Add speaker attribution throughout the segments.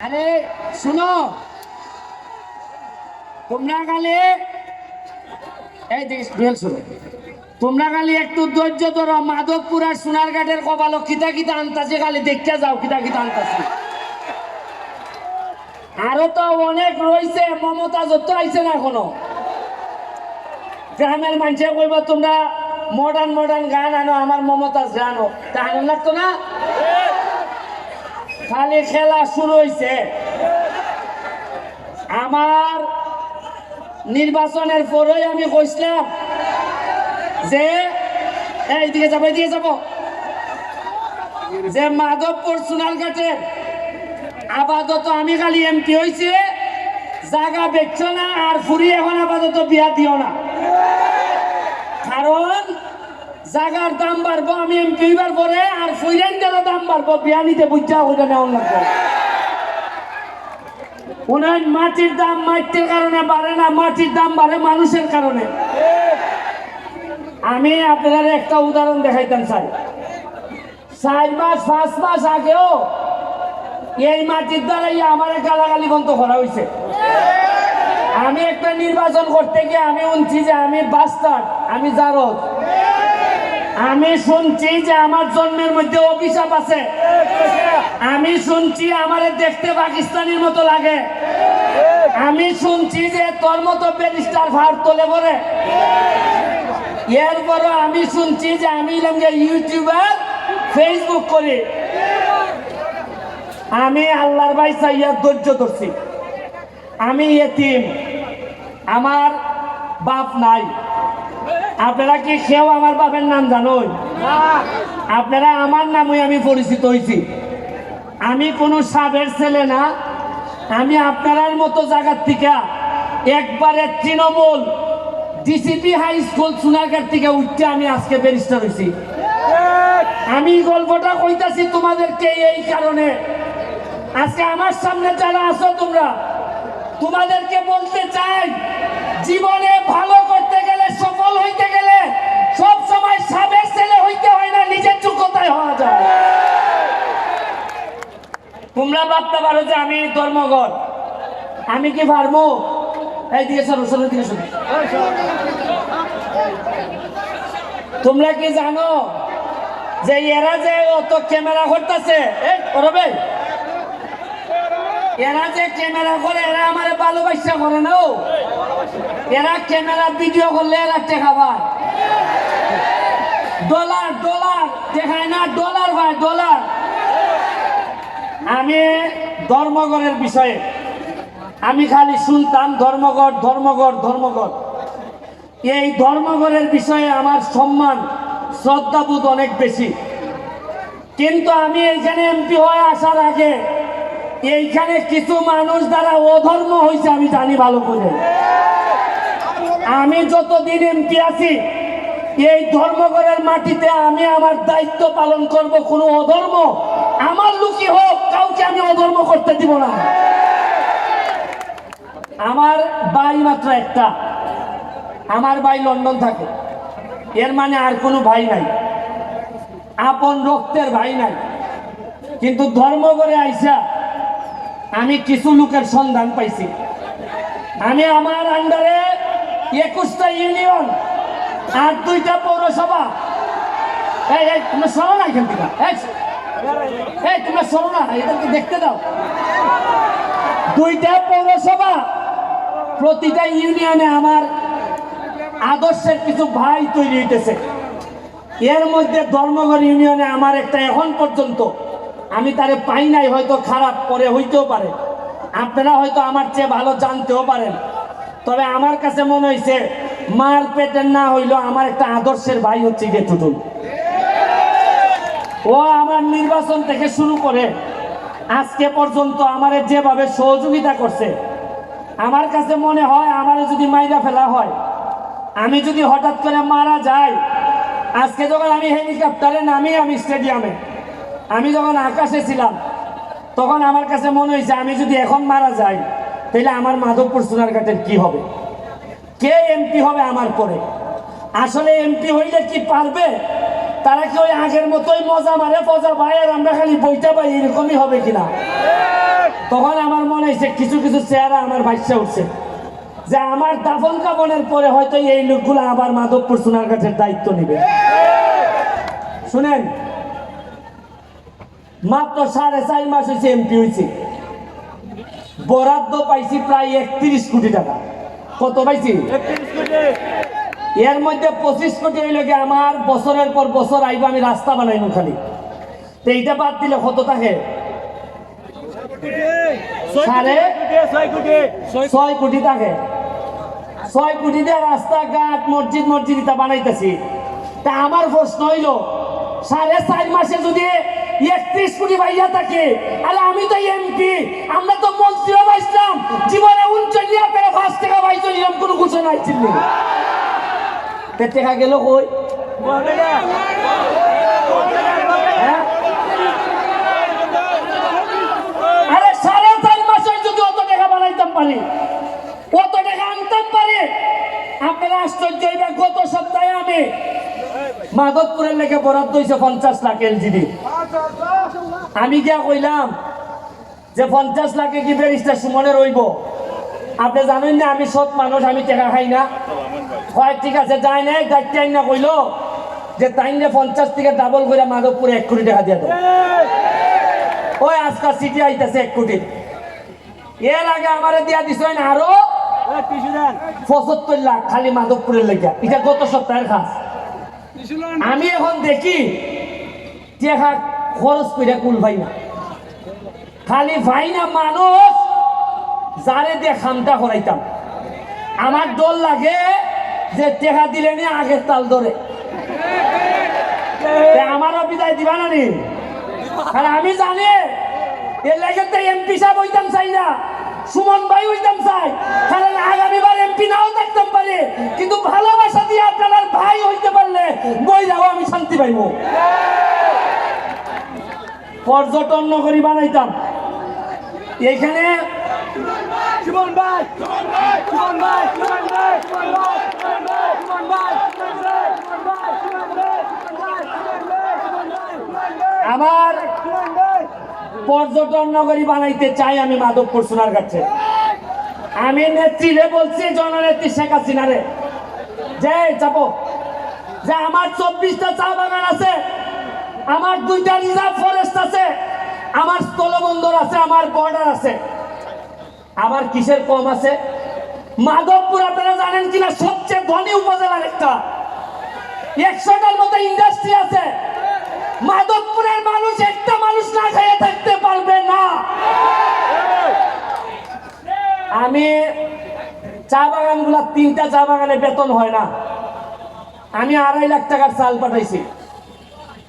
Speaker 1: আরে শুনো, তোমরা খালি এই দেখ শুনো, তোমরা খালি একটু ধৈর্য ধরো। মাধবপুর আর সোনারঘাটের কপাল কিতা কিতা আনতাছে, খালি দেখতে যাও কিতা কিতা আনতাছে। আরো তো অনেক রয়েছে, মমতা যত আইছে না এখনো। গ্রামের মানুষে কইব তোমরা মডার্ন মডার্ন গান আনো, আমার মমতাজ গানো, তা আনন্দ লাগতো না? খালি খেলা শুরু হয়েছে। আমার নির্বাচনের পরেই আমি কইছিলাম যে এইদিকে যাবো, এইদিকে যাবো, যে মাধবপুর সোনারঘাটের আপাতত আমি খালি এমপি হয়েছে, জায়গা বেচছো না আর ফুরি এখন আপাতত বিয়া দিও না, কারণ জায়গার দাম বাড়বো আমি এমপি হইবার পরে, আর ফুইরেন্টারও দাম বাড়বো, বিয়া নিতে বুঝা ওইটা নেওয়ার লাগবে। উনার মাটির দাম মাটির কারণে বাড়ে না, মাটির দাম বাড়ে মানুষের কারণে। আমি আপনাদের একটা উদাহরণ দেখাইতাম চাই। 4 মাস 5 মাস আগেও এই মাটির দ্বারাই আমার গালাগালি বন্ধ করা হয়েছে। আমি একটা নির্বাচন করতে গিয়ে আমি শুনছি যে আমি বাস্টার্ড, আমি জারদ। আমি শুনছি যে আমার জন্মের মধ্যে অভিশাপ আছে। আমি শুনছি আমার দেখতে পাকিস্তানির মতো লাগে। আমি শুনছি যে তোর মতো ব্যারিস্টার ভার তোলে পরে। এরপরও আমি শুনছি যে আমি ইউটিউবার, ফেসবুক করি। আমি আল্লাহর ভাই চাইয়া ধৈর্য ধরছি। আমি এতিম, আমার বাপ নাই। আপনারা কি কেউ আমার বাপের নাম জানোই? আপনারা আমার নামই আমি পরিচিত হয়েছি। আমি কোনো সাবের ছেলে না। আমি আপনার মতো জায়গার থেকে একবারে Trinamool DCP high school Sonarghat থেকে উঠতে আমি আজকে ব্যারিস্টার হয়েছি। আমি গল্পটা কইতাছি তোমাদেরকে এই কারণে, আজকে আমার সামনে যারা আছো তোমরা, তোমাদেরকে বলতে চাই, জীবনে ভালো করতে গেলে, সফল হইতে গেলে সব সময় সাবের ছেলে হইতে হয় না, নিজের যোগ্যতায় হওয়া যায়। তোমরা ভাবতে পারো যে আমি ধর্মঘট, আমি কি পারবো? এইদিকে সরো, সরো দিকে সরো। তোমরা কি জানো যে এরা যে অত ক্যামেরা করতেছে, এরা যে ক্যামেরা করে, এরা আমার ভালোবাসা করে না। এরা ক্যামেরা ভিডিও করলে এরা টেকা পায়, ডলার ডলার দেখায় না, ডলার ভাই ডলার। আমি ধর্মঘটের বিষয়ে আমি খালি শুনতাম ধর্মঘট ধর্মঘট ধর্মঘট। এই ধর্মঘটের বিষয়ে আমার সম্মান শ্রদ্ধাবোধ অনেক বেশি। কিন্তু আমি এইখানে এমপি হয়ে আসার আগে এইখানে কিছু মানুষ দ্বারা অধর্ম হয়েছে আমি জানি ভালো করে। আমি যতদিন এমপি আছি এই ধর্মঘটের মাটিতে আমি আমার দায়িত্ব পালন করব। কোনো অধর্ম আমার লোকই হোক, কাউকে আমি অধর্ম করতে দিব না। আমার ভাই মাত্র একটা, আমার ভাই লন্ডন থাকে। এর মানে আর কোনো ভাই নাই, আপন রক্তের ভাই নাই। কিন্তু ধর্মঘটে আইসা আমি কিছু লোকের সন্ধান পাইছি। আমি আমার আন্ডারে 21টা ইউনিয়ন আর 2টা পৌরসভা। এই তোমরা শোনো না এখান থেকে, এই তোমরা শোনো না, এদেরকে দেখতে দাও। 2টা পৌরসভা, প্রতিটা ইউনিয়নে আমার আদর্শের কিছু ভাই তৈরি হইতেছে। এর মধ্যে ধর্মঘট ইউনিয়নে আমার একটা এখন পর্যন্ত আমি তারে পাই নাই, হয়তো খারাপ পরে হইতেও পারে, আপনারা হয়তো আমার চেয়ে ভালো জানতেও পারেন। তবে আমার কাছে মনে হয়েছে মার পেটের না হইলেও আমার একটা আদর্শের ভাই হচ্ছে গিয়ে টুটুল। ও আমার নির্বাচন থেকে শুরু করে আজকে পর্যন্ত আমার যেভাবে সহযোগিতা করছে, আমার কাছে মনে হয় আমার যদি মাইরা ফেলা হয়, আমি যদি হঠাৎ করে মারা যাই, আজকে যখন আমি হেলিকপ্টারে নামি, আমি স্টেডিয়ামে, আমি যখন আকাশে ছিলাম, তখন আমার কাছে মনে হয়েছে আমি যদি এখন মারা যাই তাহলে আমার মাধবপুর সোনারঘাটের কি হবে, কে এমপি হবে আমার পরে। আসলে এমপি হইলে কি পারবে? তারা কি ওই আগের মতোই মজা মারে, ফজা ভাই আর আমরা খালি বইটা পাই, এরকমই হবে কিনা? তখন আমার মনে হয়েছে কিছু কিছু চেহারা আমার ভাইসা উঠছে যে আমার দাফন কাফনের পরে হয়তো এই লোকগুলো আবার মাধবপুর সোনারঘাটের দায়িত্ব নেবে। শুনেন, মাত্র 4.5 মাস হয়েছে এমপি হয়েছে, বরাদ্দ পাইছি প্রায় 31 কোটি টাকা। কত পাইছি? 31 কোটি। এর মধ্যে 25 কোটি হইল কি আমার বছরের পর বছর আইব আমি রাস্তা বানাইব খালি। তো এইটা বাদ দিলে কত থাকে? 6.5 কোটি থাকে। 6 কোটি দিয়ে রাস্তাঘাট মসজিদ এটা বানাইতেছি। তা আমার প্রশ্ন হইল 4.5 মাসে যদি 31 কোটি পাইয়া থাকে, আরে আমি তো এমপি, আমরা তো মন্ত্রীও পাইছিলাম, জীবনে 5 টাকা পাইছো, এরকম কোনো ঘোষণা ছিল টাকা গেল কই? আরে 4.5 মাসে যদি অত টাকা বানাইতাম পারি, অত টাকা আনতাম পারি, আপনারা আশ্চর্য হইবে। গত সপ্তাহে আমি মাধবপুরের লেগে বরাদ্দ হয়েছে 50 লাখ এলজিডি। আমি গিয়া কইলাম যে 50 লাখে কি ব্যারিস্টার সুমনের রইব? আপনি জানেন না আমি সৎ মানুষ, আমি টাকা খাই না। হয় ঠিক আছে, যাই নাই দায়িত্ব না কইল যে তাই 50 থেকে ডাবল করে মাধবপুরে 1 কোটি টাকা দিয়ে দেয়। ওই আজকাল সিটি আইতেছে 1 কোটি। এর আগে আমারে দিয়া দিছ আরো 75 লাখ খালি মাধবপুরের লেগে। এটা গত সপ্তাহের খাস। আমি এখন দেখি টাকা খরচ করে কুল ভাই না, খালি ভাই না মানুষ যারে দিয়ে খামটা করাইতাম। আমার ডর লাগে যে টাকা দিলে নি আগের তাল ধরে আমারও বিদায় দিবা না নি। আর আমি জানি এর লাগে তো এমপি সাহেব হইতাম চাই না, সুমন ভাই হইতাম চাই, কারণ আগামীবার এমপি নাও থাকতাম পারে, কিন্তু ভালোবাসা দিয়ে আপনার ভাই হইতে পারলে বই যাবো আমি শান্তি পাইব। পর্যটন নগরী বানাইতাম এইখানে। আমার পর্যটন নগরী বানাইতে চাই আমি মাধবপুর সোনারঘাটে। আমি নেত্রীরে বলছি, জননেত্রী শেখ হাসিনারে, যে যাবো যে আমার 24টা চা বাগান আছে, আমার 2টা রিজার্ভ ফরেস্ট আছে, আমার স্থলবন্দর আছে, আমার বর্ডার আছে, আমার কিসের কম আছে? মাধবপুর আপনারা জানেন কিনা সবচেয়ে ধনী উপজেলার একটা, 100টার মতো ইন্ডাস্ট্রি আছে। মাধবপুরের মানুষ একটা মানুষ না খেয়ে থাকতে পারবে না। আমি চা বাগান গুলা 3টা চা বাগানে বেতন হয় না, আমি 2.5 লাখ টাকার চাল পাঠাইছি,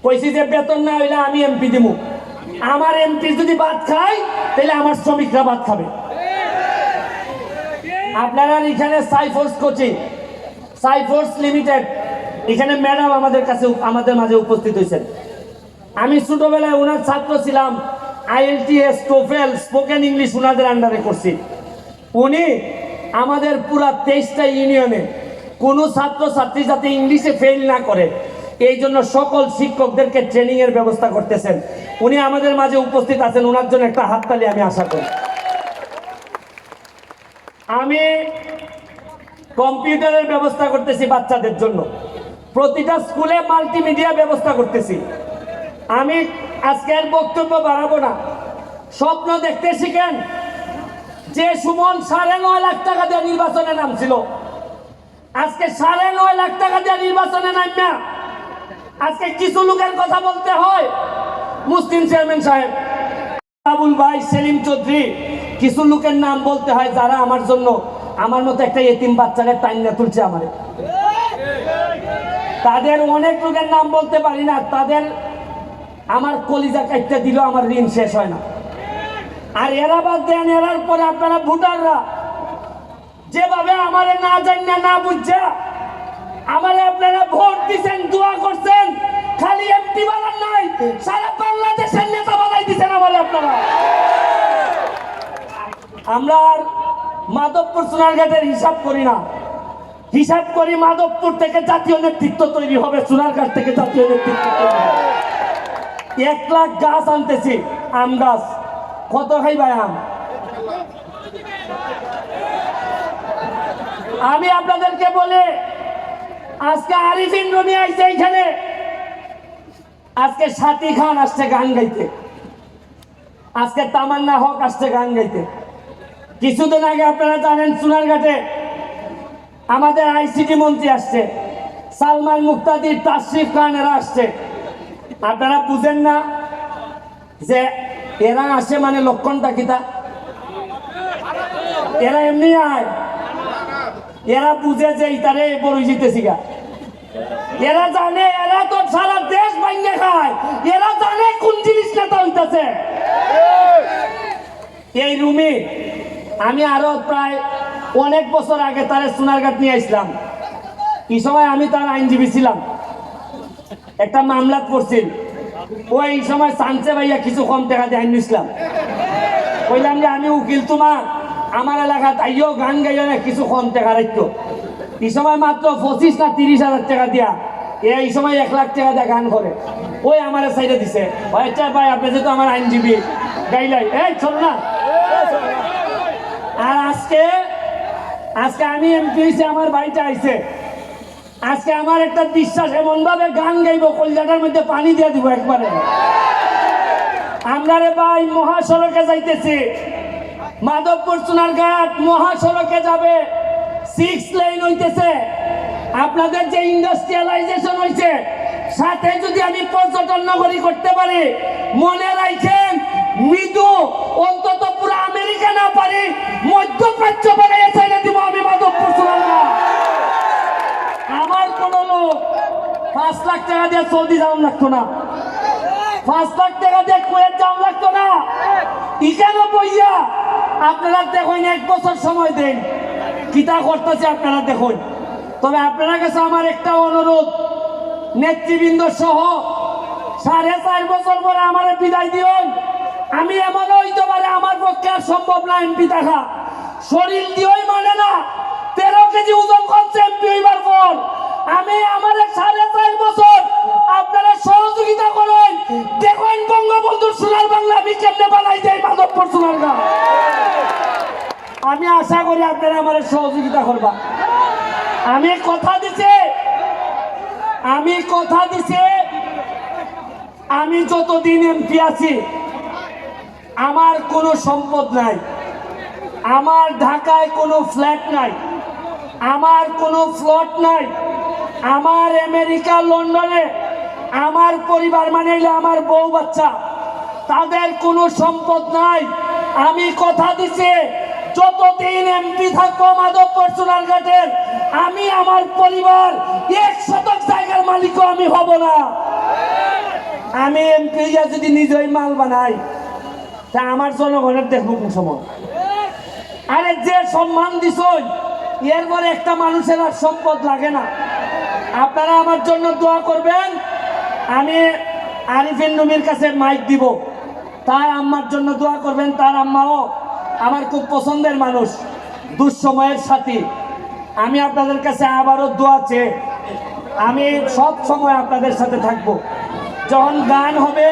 Speaker 1: কইছি যে বেতন না হইলে আমি এমপি দিব। আমার এমপি যদি ভাত খায় তাহলে আমার শ্রমিকরা ভাত খাবে। আপনারা এখানে সাইফোর্স কোচিং, সাইফোর্স লিমিটেড, এখানে ম্যাডাম আমাদের মাঝে উপস্থিত হয়েছেন। আমি ছোটবেলায় ওনার ছাত্র ছিলাম, IELTS টোফেল স্পোকেন ইংলিশ ওনাদের আন্ডারে করছি। উনি আমাদের পুরা 23টা ইউনিয়নে কোনো ছাত্র ছাত্রী যাতে ইংলিশে ফেল না করে এই জন্য সকল শিক্ষকদেরকে ট্রেনিং এর ব্যবস্থা করতেছেন। উনি আমাদের মাঝে উপস্থিত আছেন, ওনার জন্য একটা হাততালি আমি আশা করি। আমি কম্পিউটারের ব্যবস্থা করতেছি বাচ্চাদের জন্য, প্রতিটা স্কুলে মাল্টিমিডিয়া ব্যবস্থা করতেছি। আমি আজকের বক্তব্য বাড়াবো না, স্বপ্ন দেখতে শিখেন। যে সুমন 9.5 লাখ টাকা দিয়ে নির্বাচনে নামছিল, আজকে 9.5 লাখ টাকা দিয়ে নির্বাচনে নামবে। আজকে কিছু লোকের কথা বলতে হয়, মুসলিম চেয়ারম্যান সাহেব, আবুল ভাই, সেলিম চৌধুরী, কিছু লোকের নাম বলতে হয় যারা আমার জন্য, আমার মতো একটা এতিম বাচ্চাকে টাইনা তুলছে আমার। তাদের অনেক লোকের নাম বলতে পারি না, তাদের আমার কলিজা কাটতে দিল, আমার ঋণ শেষ হয় না। আর এরা বাদ দেন, এরার পরে আপনারা ভোটাররা যেভাবে আমারে না জানিনা না বুঝছে আমারে আপনারা ভোট দিচ্ছেন, দোয়া করছেন, খালি এমপি বানান নাই, সারা বাংলাদেশের নেতা বানাই দিচ্ছেন আমারে আপনারা। আমরা আর মাধবপুর সোনারঘাটের হিসাব করি না, হিসাব করি মাধবপুর থেকে জাতীয় নেতৃত্ব তৈরি হবে, সোনারঘাট থেকে জাতীয় নেতৃত্ব তৈরি হবে। 1 লাখ গাছ আনতেছি, আম গাছ। কত খাইবাই আম? আমি আপনাদেরকে বলে আজকে আরিফিন রুমি আইছে এইখানে, আজকে সাথী খান আসছে গান গাইতে, আজকে তামান্না হক আসছে গান গাইতে। কিছুদিন আগে আপনারা জানেন সোনারঘাটে আমাদের আইসিটি মন্ত্রী আসছে, সালমান মুক্তাদির, তাশরিফ খান, এরা আসছে। আপনারা বুঝেন না যে এরা আসে মানে লক্ষণটা কিতা? এরা এমনি আয়, এরা বুঝে যে ইতারে বড় জিতেছি গা। এরা জানে, এরা তো সারা দেশ ভাঙে খায়, এরা জানে কোন জিনিস নেতা হইতাছে। এই রুমে আমি আরো প্রায় অনেক বছর আগে তারে সোনারঘাট নিয়ে আসলাম। এই সময় আমি তার আইনজীবী ছিলাম, একটা মামলা করছিল। ওই সময় চান্সে ভাইয়া কিছু কম টাকা দিয়ে আইন নিছিলাম, কইলাম যে আমি উকিল, তোমার আমার এলাকাত আইও গান গাইও না, কিছু কম টাকা রাখতো। এই সময় মাত্র 25 না 30,000 টাকা দিয়া, এই সময় 1 লাখ টাকা দিয়ে গান করে। ওই আমার সাইডে দিছে, আচ্ছা ভাই আপনি যেহেতু আমার আইনজীবী গাইলাই, এই চলো না। আর আজকে আমি এমপি হয়েছি, আমার বাড়িতে আইছে। আজকে আমার একটা বিশ্বাস, এমন ভাবে গান গাইব কলজাটার মধ্যে পানি দিয়ে দিব একবারে। আমরা রে ভাই মহাসড়কে যাইতেছি, মাধবপুর সোনারঘাট মহাসড়কে যাবে, 6 লেন হইতেছে। আপনাদের যে ইন্ডাস্ট্রিয়ালাইজেশন হয়েছে, সাথে যদি আমি পর্যটন নগরী করতে পারি, মনে রাখেন মৃদু অন্তত পুরো আমেরিকা না পারি, মধ্যপ্রাচ্য বানাইয়া চাইলে দিব আমি মাধবপুর সোনারঘাট। আমার কোন লোক 5 লাখ টাকা দিয়ে সৌদি যাওয়া লাগতো না, 5 লাখ টাকা দিয়ে কুয়েত যাওয়া লাগতো না। এখানে বইয়া আপনারা দেখুন, 1 বছর সময় দেন, কিতা করতেছে আপনারা দেখুন। তবে আপনার কাছে আমার একটা অনুরোধ, নেতৃবৃন্দ সহ 4.5 বছর পরে আমার বিদায় দিন। আমি এমন হইতে পারে আমার পক্ষে আর সম্ভব না এমপি থাকা, শরীর দিয়েই মানে না। 13 কেজি ওজন করছে এমপি হইবার পর। আমি আমার 4.5 বছর আপনারা সহযোগিতা করেন, দেখুন বঙ্গবন্ধুর সোনার বাংলা আমি কেমনে বানাই যাই মাধবপুর সোনারঘাট। আমি আশা করি আপনারা আমার সহযোগিতা করবা। আমি কথা দিছি, আমি যতদিন এমপি আছি আমার কোনো সম্পদ নাই, আমার ঢাকায় কোনো ফ্ল্যাট নাই, আমার কোনো প্লট নাই, আমার আমেরিকা লন্ডনে আমার পরিবার মানে আমার বউ বাচ্চা, তাদের কোনো সম্পদ নাই। আমি কথা দিছি যতদিন এমপি থাকবো মাধবপুর সোনারঘাটের, আমি আমার পরিবার 1 শতক জায়গার মালিকও আমি হব না। আমি এমপি যদি নিজেই মাল বানাই, তা আমার জনগণের দেখবো কোন সময়। আরে যে সম্মান দিছ, এরপরে একটা মানুষের আর সম্পদ লাগে না। আপনারা আমার জন্য দোয়া করবেন। আমি আরিফিন রুমির কাছে মাইক দিব, তার আম্মার জন্য দোয়া করবেন। তার আম্মাও আমার খুব পছন্দের মানুষ, দুঃসময়ের সাথী। আমি আপনাদের কাছে আবারও দোয়া চেয়ে আমি সব সময় আপনাদের সাথে থাকব। যখন গান হবে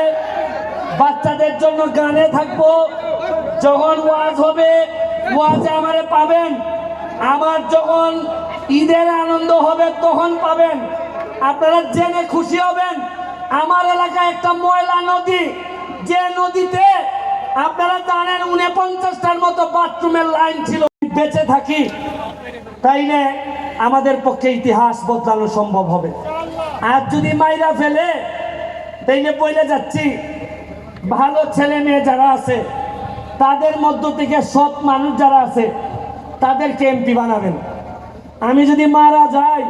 Speaker 1: বাচ্চাদের জন্য গানে থাকবো, যখন ওয়াজ হবে ওয়াজে আমারে পাবেন, আমার যখন ঈদের আনন্দ হবে তখন পাবেন। আপনারা জেনে খুশি হবেন, আমার এলাকায় একটা ময়লা নদী, যে নদীতে আপনারা জানেন 49টার মতো বাথরুমের লাইন ছিল। বেঁচে থাকি তাইলে আমাদের পক্ষে ইতিহাস বদলানো সম্ভব হবে। আর যদি মাইরা ফেলে তাইলে বলে যাচ্ছি, ভালো ছেলে মেয়ে যারা আছে তাদের মধ্য থেকে সৎ মানুষ যারা আছে তাদেরকে এমপি বানাবেন। আমি যদি মারা যাই,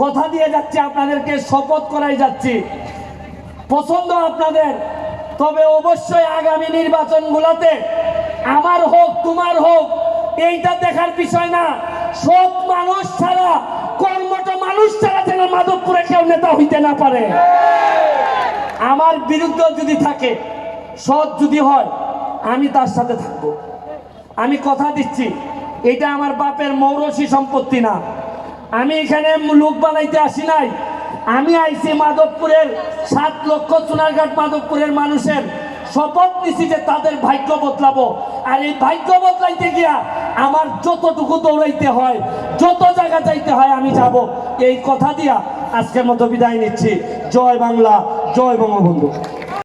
Speaker 1: কথা দিয়ে যাচ্ছি, আপনাদেরকে শপথ করাই যাচ্ছি, পছন্দ আপনাদের, তবে অবশ্যই আগামী নির্বাচনগুলোতে আমার হোক তোমার হোক এইটা দেখার বিষয় না, সৎ মানুষ ছাড়া, কর্মঠ মানুষ ছাড়া যেন মাধবপুরে কেউ নেতা হইতে না পারে। আমার বিরুদ্ধে যদি থাকে, সৎ যদি হয়, আমি তার সাথে থাকবো। আমি কথা দিচ্ছি, এটা আমার বাপের মৌরসী সম্পত্তি না। আমি এখানে লোক বানাইতে আসি নাই, আমি আইছি মাধবপুরের 7 লক্ষ সোনারঘাট মাধবপুরের মানুষের শপথ নিছি যে তাদের ভাগ্য বদলাবো। আর এই ভাগ্য বদলাইতে গিয়া আমার যতটুকু দৌড়াইতে হয়, যত জায়গা যাইতে হয় আমি যাব, এই কথা দিয়া আজকের মতো বিদায় নিচ্ছি। জয় বাংলা, জয় বঙ্গবন্ধু।